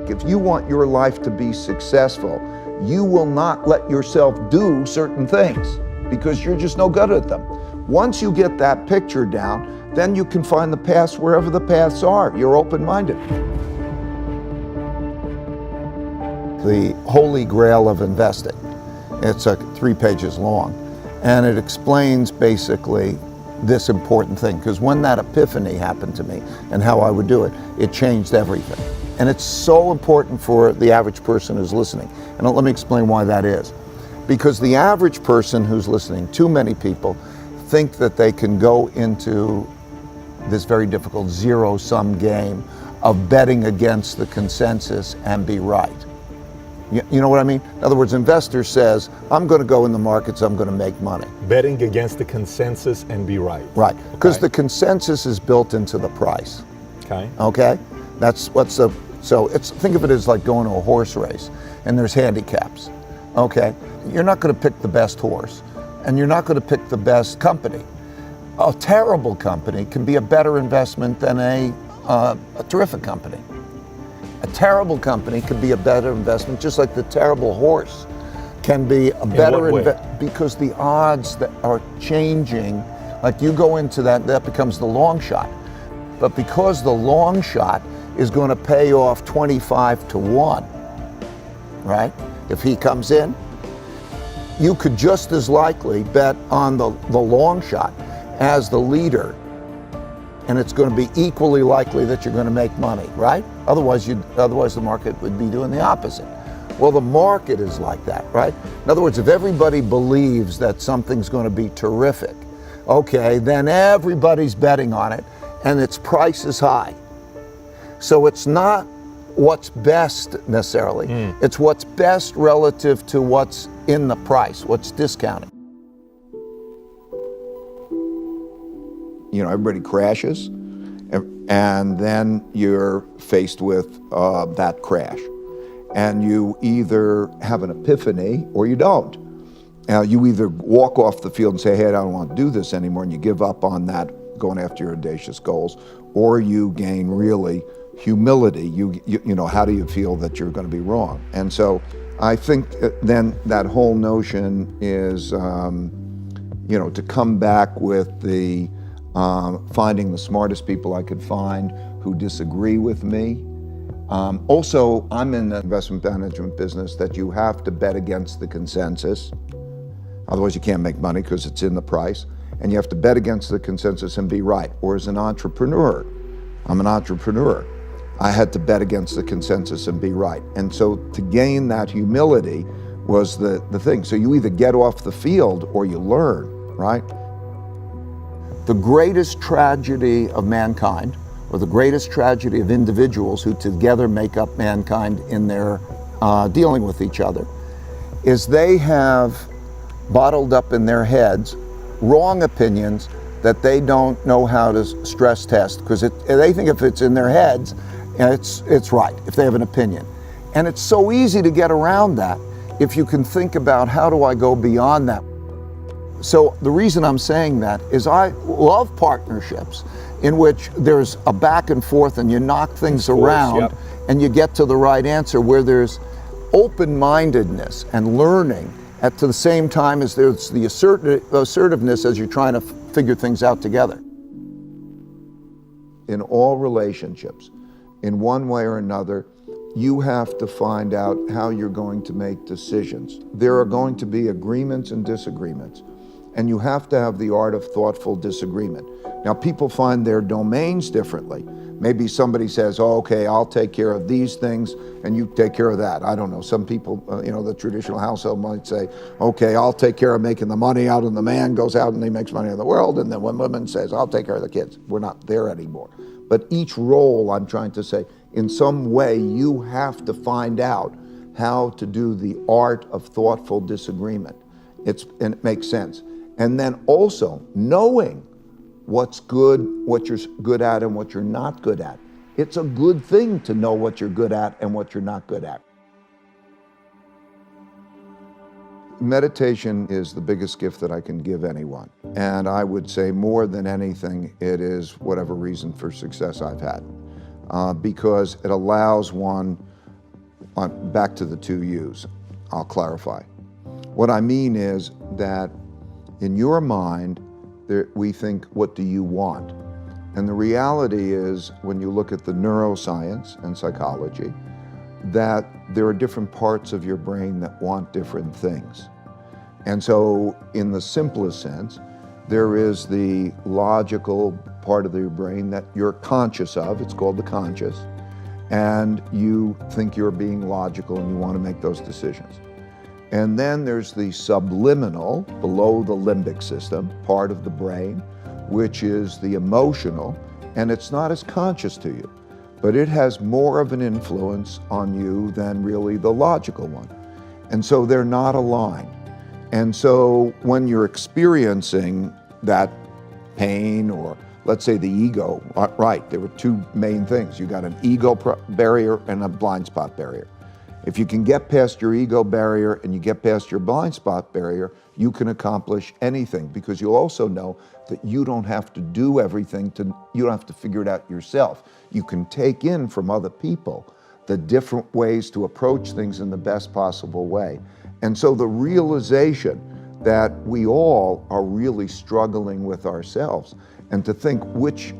If you want your life to be successful, you will not let yourself do certain things because you're just no good at them. Once you get that picture down, then you can find the paths wherever the paths are. You're open-minded. The Holy Grail of investing. It's 3 pages long, and it explains basically this important thing, because when that epiphany happened to me and how I would do it, it changed everything. And it's so important for the average person who's listening. And let me explain why that is. Because the average person who's listening, too many people, think that they can go into this very difficult zero-sum game of betting against the consensus and be right. You know what I mean? In other words, investor says, I'm going to go in the markets, I'm going to make money. Betting against the consensus and be right. Right, because the consensus is built into the price. Okay. Okay? That's what's the, so think of it as like going to a horse race and there's handicaps. Okay? You're not going to pick the best horse and you're not going to pick the best company. A terrible company can be a better investment than a terrific company. A terrible company could be a better investment, just like the terrible horse can be a better investment, because the odds that are changing, like you go into that becomes the long shot. But because the long shot is going to pay off 25 to 1, right? If he comes in, you could just as likely bet on the long shot as the leader, and it's going to be equally likely that you're going to make money, right? Otherwise the market would be doing the opposite. Well, the market is like that, right? In other words, if everybody believes that something's going to be terrific, okay, then everybody's betting on it, and its price is high. So it's not what's best necessarily. It's what's best relative to what's in the price, what's discounted. You know, everybody crashes, and then you're faced with that crash. And you either have an epiphany or you don't. You either walk off the field and say, hey, I don't want to do this anymore, and you give up on that, going after your audacious goals, or you gain really humility. You know, how do you feel that you're going to be wrong? And so I think then that whole notion is, you know, to come back with the finding the smartest people I could find who disagree with me. Also, I'm in the investment management business that you have to bet against the consensus. Otherwise you can't make money because it's in the price. And you have to bet against the consensus and be right. Or as an entrepreneur, I'm an entrepreneur. I had to bet against the consensus and be right. And so to gain that humility was the thing. So you either get off the field or you learn, right? The greatest tragedy of mankind, or the greatest tragedy of individuals who together make up mankind in their dealing with each other, is they have bottled up in their heads wrong opinions that they don't know how to stress test, because they think if it's in their heads, it's right, if they have an opinion. And it's so easy to get around that if you can think about, how do I go beyond that? So the reason I'm saying that is I love partnerships in which there's a back and forth and you knock things around and you get to the right answer, where there's open-mindedness and learning at the same time as there's the assertiveness as you're trying to figure things out together. In all relationships, in one way or another, you have to find out how you're going to make decisions. There are going to be agreements and disagreements, and you have to have the art of thoughtful disagreement. Now, people find their domains differently. Maybe somebody says, oh, okay, I'll take care of these things and you take care of that. I don't know. Some people, you know, the traditional household might say, okay, I'll take care of making the money out, and the man goes out and he makes money in the world. And then when women says, I'll take care of the kids, we're not there anymore. But each role, I'm trying to say, in some way, you have to find out how to do the art of thoughtful disagreement. And it makes sense. And then also knowing what's good, what you're good at and what you're not good at. It's a good thing to know what you're good at and what you're not good at. Meditation is the biggest gift that I can give anyone. And I would say more than anything, it is whatever reason for success I've had. Because it allows one back to the two U's, I'll clarify. What I mean is that in your mind, we think, what do you want? And the reality is, when you look at the neuroscience and psychology, that there are different parts of your brain that want different things. And so in the simplest sense, there is the logical part of your brain that you're conscious of, it's called the conscious, and you think you're being logical and you want to make those decisions. And then there's the subliminal, below the limbic system, part of the brain, which is the emotional, and it's not as conscious to you, but it has more of an influence on you than really the logical one. And so they're not aligned. And so when you're experiencing that pain, or let's say the ego, right, there were two main things. You got an ego barrier and a blind spot barrier. If you can get past your ego barrier and you get past your blind spot barrier, you can accomplish anything, because you'll also know that you don't have to do everything, you don't have to figure it out yourself. You can take in from other people the different ways to approach things in the best possible way. And so the realization that we all are really struggling with ourselves, and to think which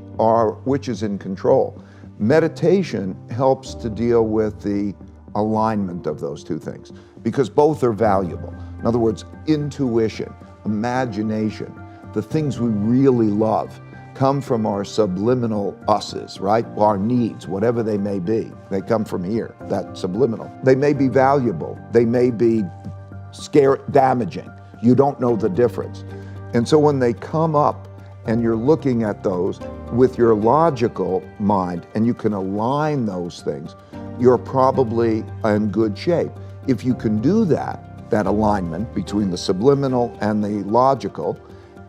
is in control. Meditation helps to deal with the alignment of those two things, because both are valuable. In other words, intuition, imagination, the things we really love come from our subliminal us's, right? Our needs, whatever they may be, they come from here, that subliminal. They may be valuable, they may be damaging. You don't know the difference. And so when they come up and you're looking at those with your logical mind and you can align those things, you're probably in good shape. If you can do that alignment between the subliminal and the logical,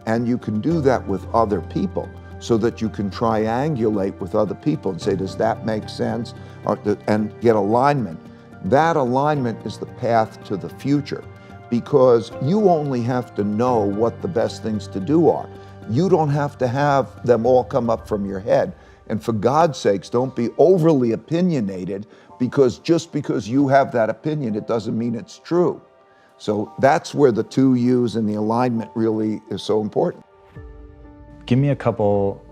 and you can do that with other people, so that you can triangulate with other people and say, does that make sense? And get alignment. That alignment is the path to the future, because you only have to know what the best things to do are. You don't have to have them all come up from your head. And for God's sakes, don't be overly opinionated, because just because you have that opinion, it doesn't mean it's true. So that's where the two U's and the alignment really is so important. Give me a couple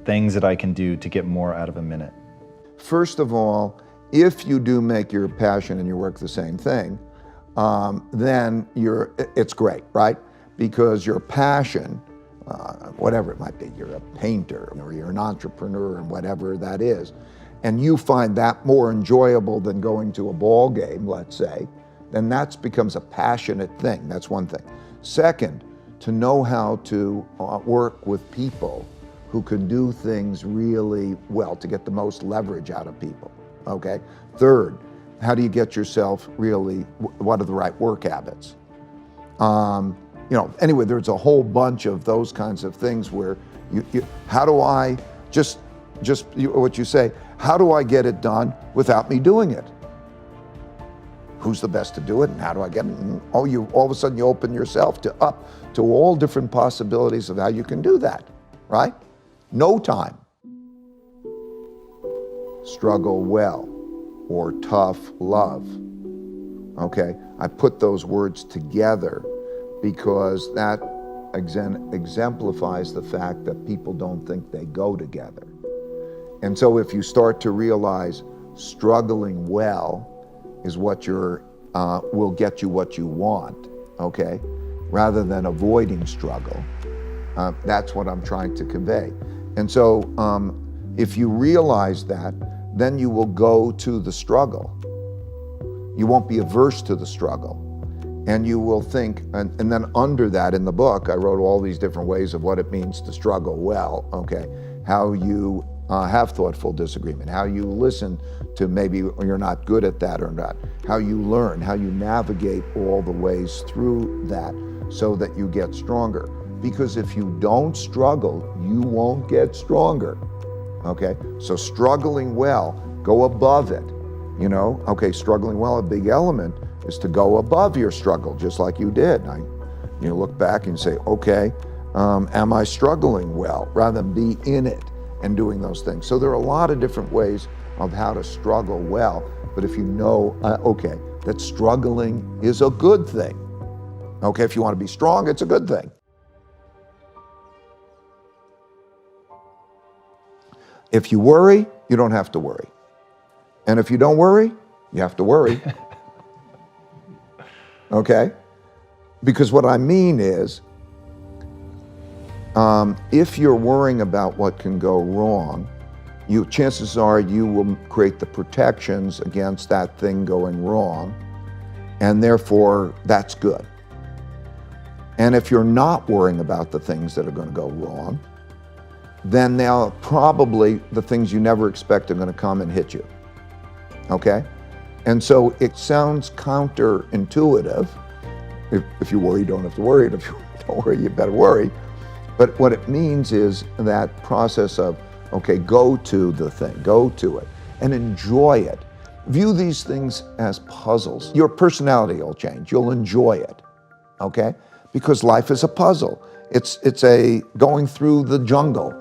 things that I can do to get more out of a minute. First of all, if you do make your passion and your work the same thing, then it's great, right? Because your passion, whatever it might be, you're a painter or you're an entrepreneur and whatever that is, and you find that more enjoyable than going to a ball game, let's say, then that becomes a passionate thing. That's one thing. Second, to know how to work with people who can do things really well to get the most leverage out of people, okay? Third, how do you get yourself really, what are the right work habits? Anyway, there's a whole bunch of those kinds of things where how do I, what you say, how do I get it done without me doing it? Who's the best to do it, and how do I get it? And all of a sudden you open yourself up to all different possibilities of how you can do that, right? No time. Struggle well, or tough love. Okay, I put those words together because that exemplifies the fact that people don't think they go together. And so if you start to realize struggling well is what will get you what you want, okay, rather than avoiding struggle, that's what I'm trying to convey. And so if you realize that, then you will go to the struggle. You won't be averse to the struggle. And you will think, and then under that in the book, I wrote all these different ways of what it means to struggle well, okay? How you have thoughtful disagreement, how you listen to maybe you're not good at that or not, how you learn, how you navigate all the ways through that so that you get stronger. Because if you don't struggle, you won't get stronger, okay? So struggling well, go above it, Okay, struggling well, a big element is to go above your struggle, just like you did. You look back and say, okay, am I struggling well, rather than be in it and doing those things. So there are a lot of different ways of how to struggle well. But if you know, okay, that struggling is a good thing. Okay, if you want to be strong, it's a good thing. If you worry, you don't have to worry. And if you don't worry, you have to worry. Okay? Because what I mean is, if you're worrying about what can go wrong, chances are you will create the protections against that thing going wrong, and therefore that's good. And if you're not worrying about the things that are going to go wrong, then they'll probably, the things you never expect are going to come and hit you. Okay? And so it sounds counterintuitive. If you worry, you don't have to worry. And if you don't worry, you better worry. But what it means is that process of, okay, go to the thing, go to it, and enjoy it. View these things as puzzles. Your personality will change. You'll enjoy it, okay? Because life is a puzzle. It's a going through the jungle.